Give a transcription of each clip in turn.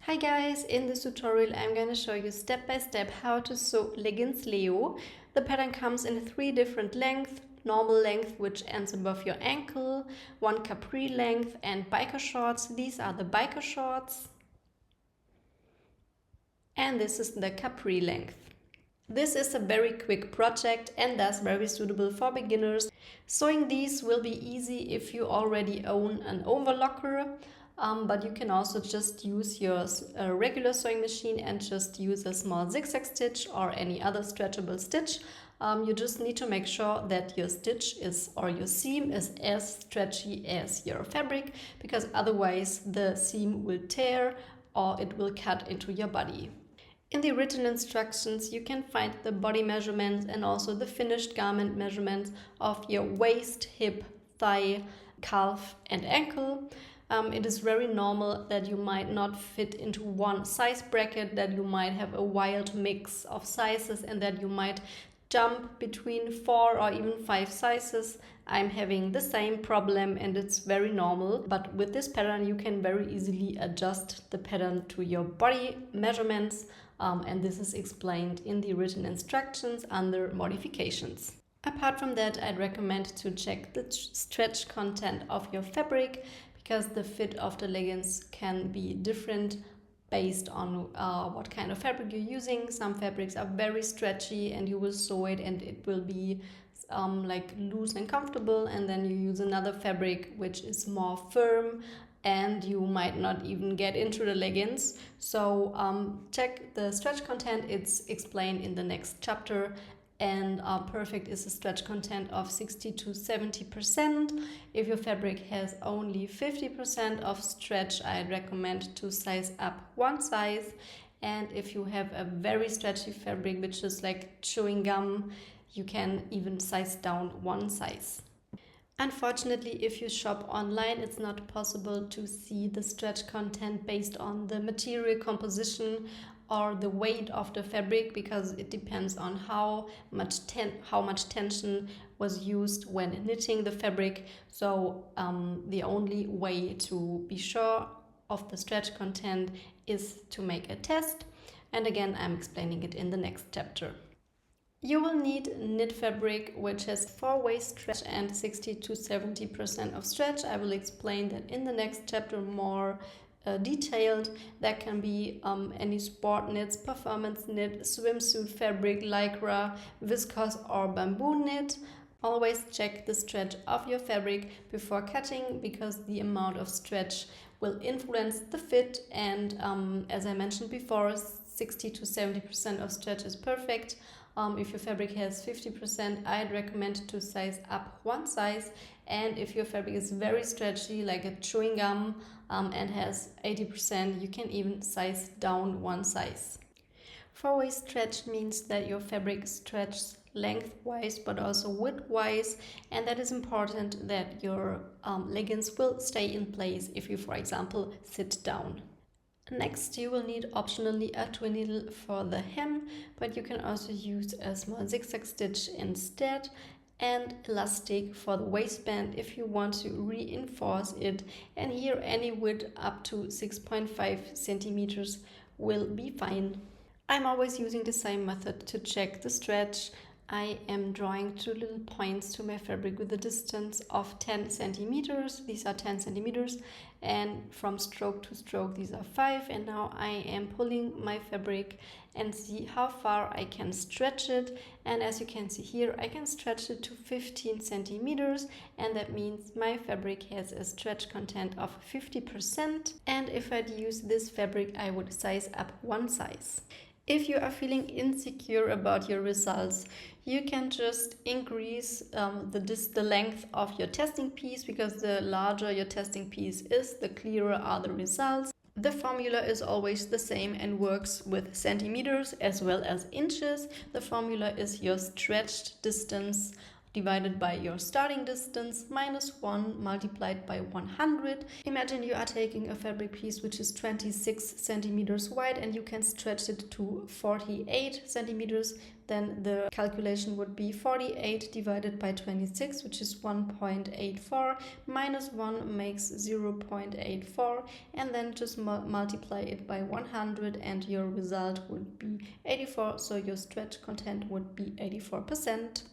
Hi guys, in this tutorial I'm going to show you step by step how to sew leggings Leo. The pattern comes in 3 different lengths: normal length, which ends above your ankle, one capri length, and biker shorts. These are the biker shorts. And this is the capri length. This is a very quick project and thus very suitable for beginners. Sewing these will be easy if you already own an overlocker. But you can also just use your regular sewing machine and just use a small zigzag stitch or any other stretchable stitch. You just need to make sure that your stitch or your seam is as stretchy as your fabric, because otherwise the seam will tear or it will cut into your body. In the written instructions, you can find the body measurements and also the finished garment measurements of your waist, hip, thigh, calf and ankle. It is very normal that you might not fit into one size bracket, that you might have a wild mix of sizes and that you might jump between 4 or even 5 sizes. I'm having the same problem and it's very normal, but with this pattern you can very easily adjust the pattern to your body measurements, and this is explained in the written instructions under modifications. Apart from that, I'd recommend to check the stretch content of your fabric, because the fit of the leggings can be different based on what kind of fabric you're using. Some fabrics are very stretchy and you will sew it and it will be like loose and comfortable, and then you use another fabric which is more firm and you might not even get into the leggings. So check the stretch content, it's explained in the next chapter. And perfect is a stretch content of 60 to 70%. If your fabric has only 50% of stretch, I'd recommend to size up one size. And if you have a very stretchy fabric, which is like chewing gum, you can even size down one size. Unfortunately, if you shop online, it's not possible to see the stretch content based on the material composition or the weight of the fabric, because it depends on how much tension was used when knitting the fabric. So the only way to be sure of the stretch content is to make a test. And again, I'm explaining it in the next chapter. You will need knit fabric which has 4-way stretch and 60 to 70% of stretch. I will explain that in the next chapter more detailed. That can be any sport knits, performance knit, swimsuit fabric, lycra, viscose or bamboo knit. Always check the stretch of your fabric before cutting, because the amount of stretch will influence the fit, and as I mentioned before, 60 to 70% of stretch is perfect. If your fabric has 50%, I'd recommend to size up one size. And if your fabric is very stretchy, like a chewing gum, and has 80%, you can even size down one size. 4-way stretch means that your fabric stretches lengthwise but also widthwise, and that is important that your leggings will stay in place if you, for example, sit down. Next, you will need optionally a twin needle for the hem, but you can also use a small zigzag stitch instead, and elastic for the waistband if you want to reinforce it. And here any width up to 6.5 centimeters will be fine. I'm always using the same method to check the stretch. I am drawing 2 little points to my fabric with a distance of 10 centimeters. These are 10 centimeters, and from stroke to stroke these are 5. And now I am pulling my fabric and see how far I can stretch it. And as you can see here, I can stretch it to 15 centimeters, and that means my fabric has a stretch content of 50%. And if I'd use this fabric, I would size up one size. If you are feeling insecure about your results, you can just increase the length of your testing piece, because the larger your testing piece is, the clearer are the results. The formula is always the same and works with centimeters as well as inches. The formula is your stretched distance divided by your starting distance minus 1 multiplied by 100. Imagine you are taking a fabric piece which is 26 centimeters wide and you can stretch it to 48 centimeters. Then the calculation would be 48 divided by 26, which is 1.84, minus 1 makes 0.84, and then just multiply it by 100 and your result would be 84, so your stretch content would be 84%.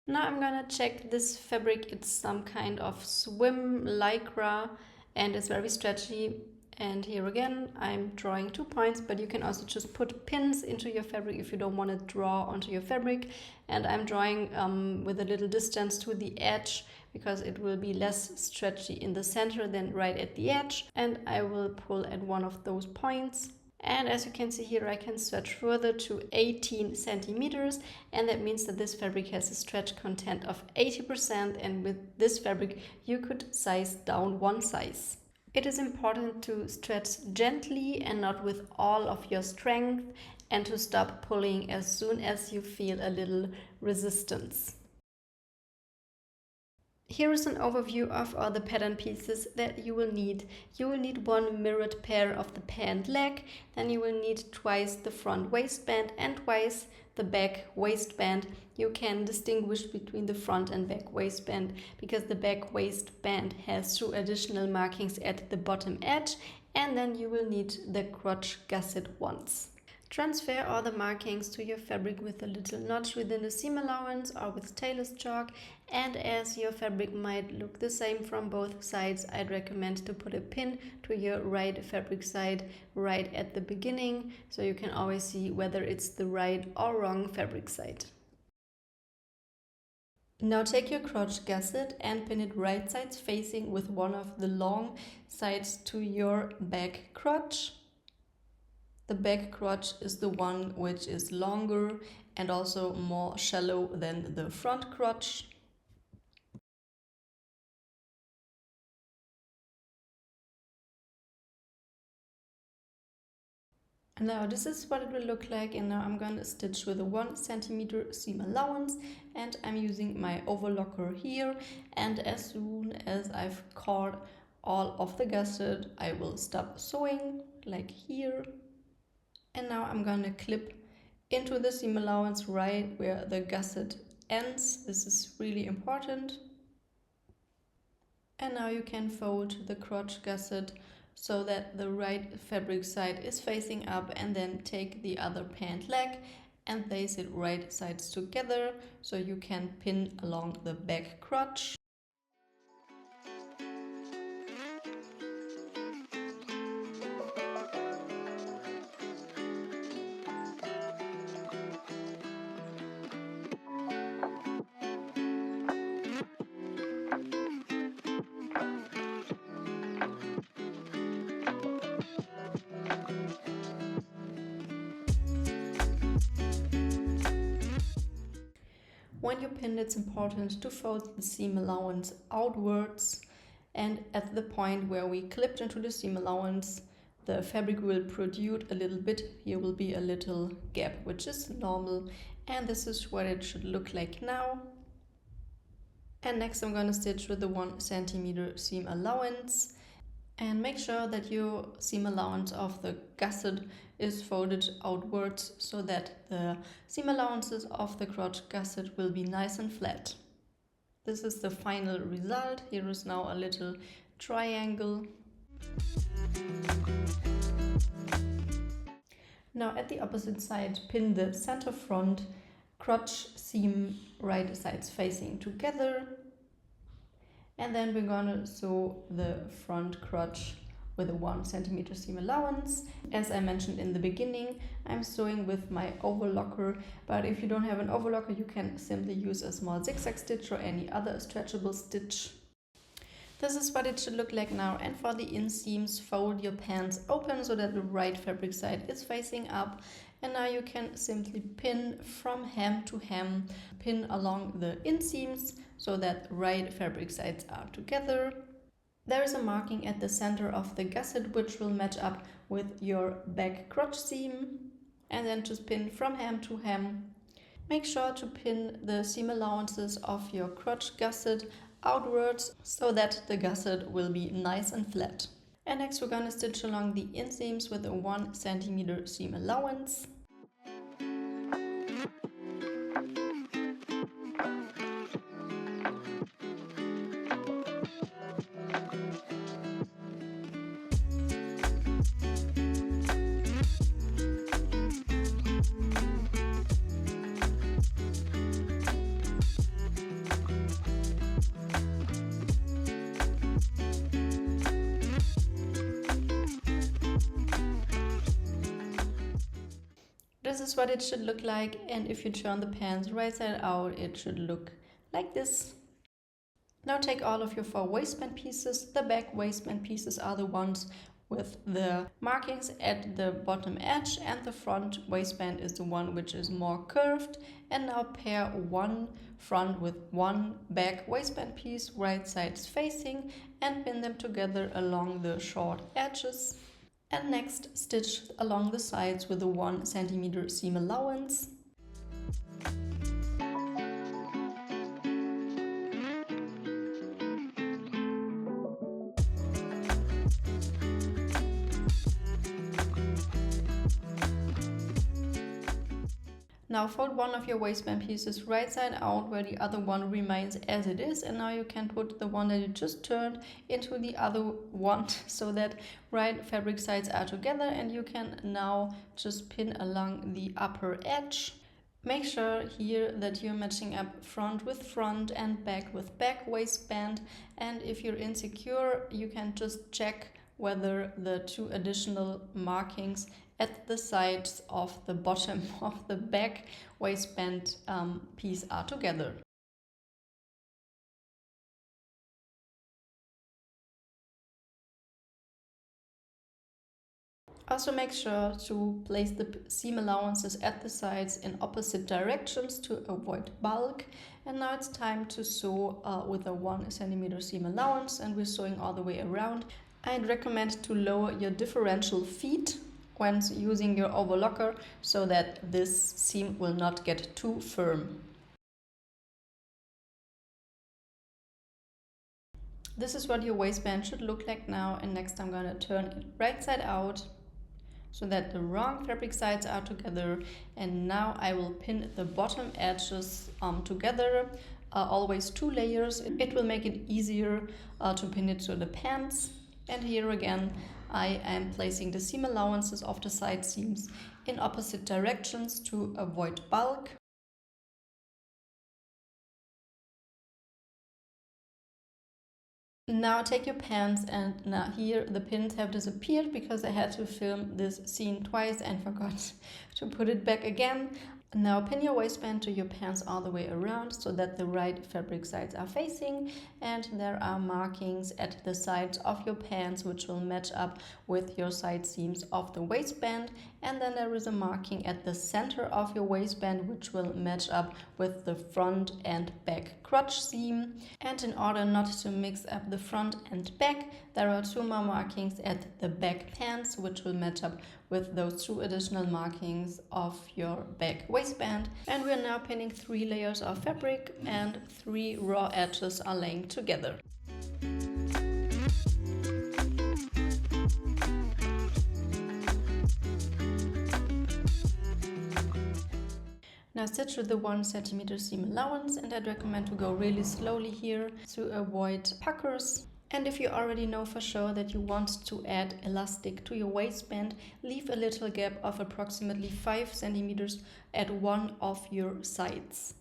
Now I'm gonna check this fabric. It's some kind of swim lycra and it's very stretchy. And here again, I'm drawing 2 points, but you can also just put pins into your fabric if you don't want to draw onto your fabric. And I'm drawing with a little distance to the edge because it will be less stretchy in the center than right at the edge. And I will pull at one of those points. And as you can see here, I can stretch further to 18 centimeters, and that means that this fabric has a stretch content of 80%, and with this fabric you could size down 1 size. It is important to stretch gently and not with all of your strength, and to stop pulling as soon as you feel a little resistance. Here is an overview of all the pattern pieces that you will need. You will need 1 mirrored pair of the pant leg, then you will need twice the front waistband and twice the back waistband. You can distinguish between the front and back waistband because the back waistband has 2 additional markings at the bottom edge, and then you will need the crotch gusset once. Transfer all the markings to your fabric with a little notch within the seam allowance or with tailor's chalk, and as your fabric might look the same from both sides, I'd recommend to put a pin to your right fabric side right at the beginning, so you can always see whether it's the right or wrong fabric side. Now take your crotch gusset and pin it right sides facing with one of the long sides to your back crotch. The back crotch is the one which is longer and also more shallow than the front crotch. And now this is what it will look like, and now I'm going to stitch with a 1 centimeter seam allowance, and I'm using my overlocker here, and as soon as I've caught all of the gusset I will stop sewing like here. And now I'm going to clip into the seam allowance right where the gusset ends. This is really important. And now you can fold the crotch gusset so that the right fabric side is facing up, and then take the other pant leg and place it right sides together so you can pin along the back crotch. When you pin, it's important to fold the seam allowance outwards, and at the point where we clipped into the seam allowance, the fabric will protrude a little bit. Here will be a little gap, which is normal, and this is what it should look like now. And next I'm going to stitch with the 1 centimeter seam allowance, and make sure that your seam allowance of the gusset is folded outwards so that the seam allowances of the crotch gusset will be nice and flat. This is the final result. Here is now a little triangle. Now at the opposite side, pin the center front crotch seam right sides facing together. And then we're gonna sew the front crotch with a 1 centimeter seam allowance. As I mentioned in the beginning, I'm sewing with my overlocker, but if you don't have an overlocker, you can simply use a small zigzag stitch or any other stretchable stitch. This is what it should look like now, and for the inseams, fold your pants open so that the right fabric side is facing up. And now you can simply pin from hem to hem, pin along the inseams so that right fabric sides are together. There is a marking at the center of the gusset which will match up with your back crotch seam, and then just pin from hem to hem. Make sure to pin the seam allowances of your crotch gusset outwards so that the gusset will be nice and flat. And next we're gonna stitch along the inseams with a 1 cm seam allowance. This is what it should look like, and if you turn the pants right side out, it should look like this. Now take all of your 4 waistband pieces. The back waistband pieces are the ones with the markings at the bottom edge, and the front waistband is the one which is more curved. And now pair one front with one back waistband piece, right sides facing, and pin them together along the short edges. And next stitch along the sides with a 1 cm seam allowance. Now fold one of your waistband pieces right side out where the other one remains as it is, and now you can put the one that you just turned into the other one so that right fabric sides are together, and you can now just pin along the upper edge. Make sure here that you're matching up front with front and back with back waistband, and if you're insecure you can just check whether the 2 additional markings at the sides of the bottom of the back waistband piece are together. Also make sure to place the seam allowances at the sides in opposite directions to avoid bulk. And now it's time to sew with a 1 cm seam allowance, and we're sewing all the way around. I'd recommend to lower your differential feet when using your overlocker so that this seam will not get too firm. This is what your waistband should look like now, and next I'm gonna turn it right side out so that the wrong fabric sides are together, and now I will pin the bottom edges together, always 2 layers. It will make it easier to pin it to the pants. And here again I am placing the seam allowances of the side seams in opposite directions to avoid bulk. Now take your pants, and now here the pins have disappeared because I had to film this scene twice and forgot to put it back again. Now pin your waistband to your pants all the way around so that the right fabric sides are facing, and there are markings at the sides of your pants which will match up with your side seams of the waistband, and then there is a marking at the center of your waistband which will match up with the front and back crotch seam. And in order not to mix up the front and back, there are 2 more markings at the back pants which will match up with those 2 additional markings of your back waistband. And we're now pinning 3 layers of fabric, and 3 raw edges are laying together. Now stitch with the 1 cm seam allowance, and I'd recommend to go really slowly here to avoid puckers. And if you already know for sure that you want to add elastic to your waistband, leave a little gap of approximately 5 cm at one of your sides.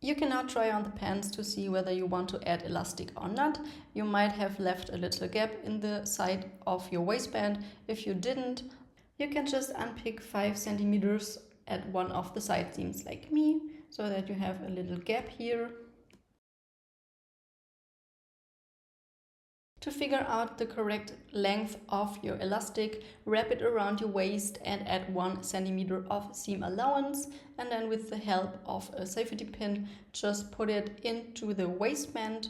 You can now try on the pants to see whether you want to add elastic or not. You might have left a little gap in the side of your waistband. If you didn't, you can just unpick 5 cm at one of the side seams like me, so that you have a little gap here. To figure out the correct length of your elastic, wrap it around your waist and add 1 centimeter of seam allowance, and then with the help of a safety pin, just put it into the waistband.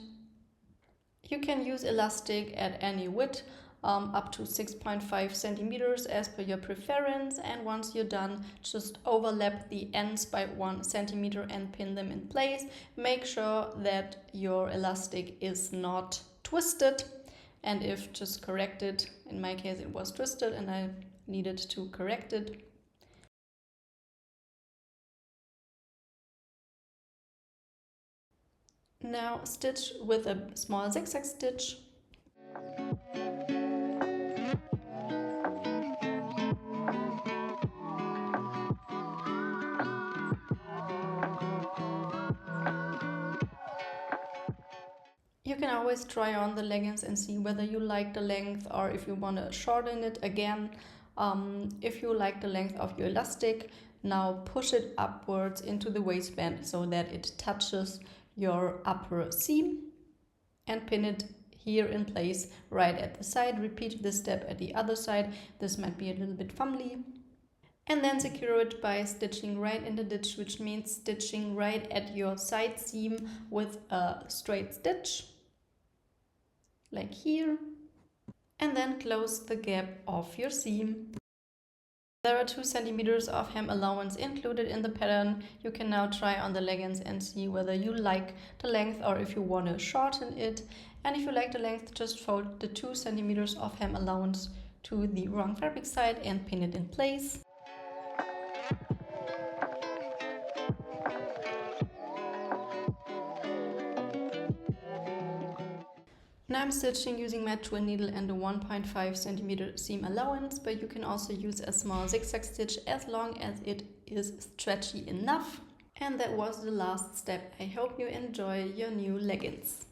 You can use elastic at any width, up to 6.5 centimeters as per your preference, and once you're done, just overlap the ends by 1 centimeter and pin them in place. Make sure that your elastic is not twisted, and if just correct it. In my case it was twisted and I needed to correct it. Now stitch with a small zigzag stitch. You can always try on the leggings and see whether you like the length or if you want to shorten it again. If you like the length of your elastic, now push it upwards into the waistband so that it touches your upper seam and pin it here in place right at the side. Repeat this step at the other side. This might be a little bit fumbly. And then secure it by stitching right in the ditch, which means stitching right at your side seam with a straight stitch, like here, and then close the gap of your seam. There are 2 centimeters of hem allowance included in the pattern. You can now try on the leggings and see whether you like the length or if you want to shorten it. And if you like the length, just fold the 2 centimeters of hem allowance to the wrong fabric side and pin it in place. Now I'm stitching using my twin needle and a 1.5 centimeter seam allowance, but you can also use a small zigzag stitch as long as it is stretchy enough. And that was the last step. I hope you enjoy your new leggings.